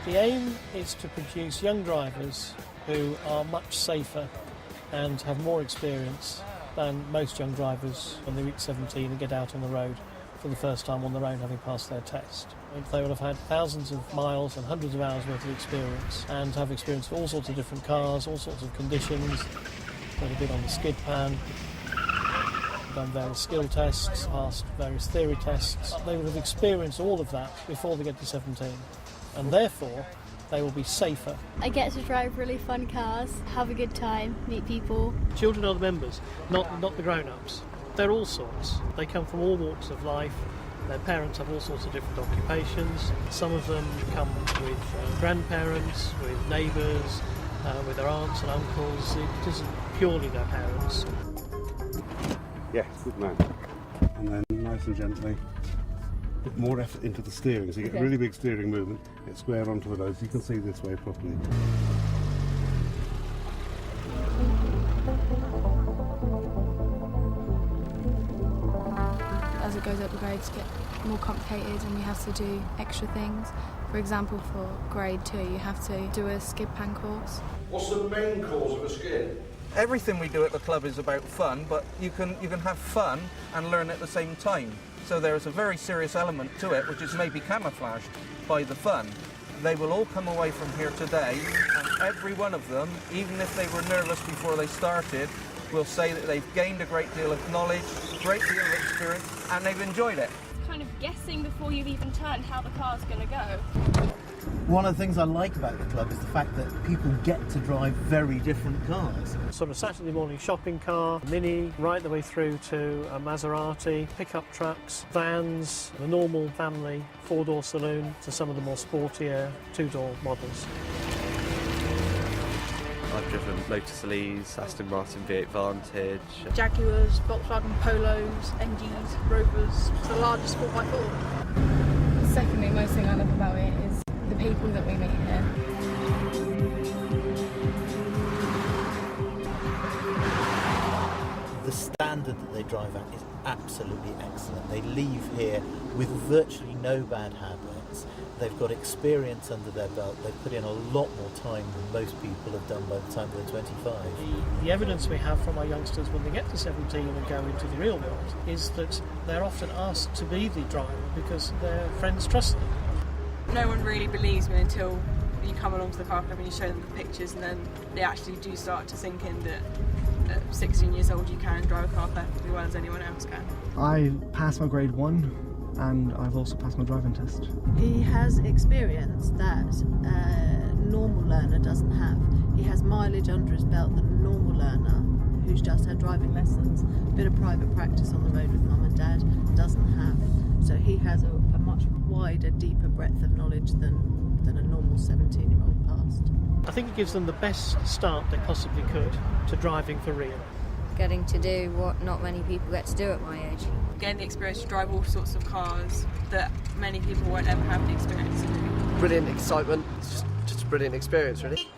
The aim is to produce young drivers who are much safer and have more experience than most young drivers when they reach 17 and get out on the road for the first time on their own, having passed their test. They will have had thousands of miles and hundreds of hours worth of experience and have experienced all sorts of different cars, all sorts of conditions. They've been on the skid pan, done various skill tests, passed various theory tests. They will have experienced all of that before they get to 17, and therefore they will be safer. I get to drive really fun cars, have a good time, meet people. Children are the members, not the grown-ups. They're all sorts. They come from all walks of life. Their parents have all sorts of different occupations. Some of them come with grandparents, with neighbours, with their aunts and uncles. It isn't purely their parents. Yeah, good man. And then nice and gently put more effort into the steering, so you get really big steering movement, get square onto the road so you can see this way properly. As it goes up the grades get more complicated and you have to do extra things. For example, for grade 2 you have to do a skid pan course. What's the main cause of a skid? Everything we do at the club is about fun, but you can have fun and learn at the same time. So there's a very serious element to it, which is maybe camouflaged by the fun. They will all come away from here today, and every one of them, even if they were nervous before they started, will say that they've gained a great deal of knowledge, a great deal of experience, and they've enjoyed it. Kind of guessing before you've even turned how the car's going to go. One of the things I like about the club is the fact that people get to drive very different cars. Sort of Saturday morning shopping car, Mini, right the way through to a Maserati, pickup trucks, vans, the normal family four-door saloon to some of the more sportier two-door models. I've driven Lotus Elise, Aston Martin V8 Vantage, Jaguars, Volkswagen Polos, MGs, Rovers. It's the largest 4x4. Secondly, most thing I love about it is the people that we meet here. The standard that they drive at is absolutely excellent. They leave here with virtually no bad habits. They've got experience under their belt. They've put in a lot more time than most people have done by the time they're 25. The evidence we have from our youngsters when they get to 17 and go into the real world is that they're often asked to be the driver because their friends trust them. No one really believes me until you come along to the car club and you show them the pictures, and then they actually do start to sink in that at 16 years old you can drive a car perfectly well as anyone else can. I passed my grade 1 and I've also passed my driving test. He has experience that a normal learner doesn't have. He has mileage under his belt that a normal learner who's just had driving lessons, a bit of private practice on the road with mum and dad, doesn't have. So he has a much wider, deeper breadth of knowledge than a normal 17-year-old passed. I think it gives them the best start they possibly could to driving for real. Getting to do what not many people get to do at my age. Getting the experience to drive all sorts of cars that many people won't ever have the experience to do. brilliant excitement. It's just a brilliant experience, really.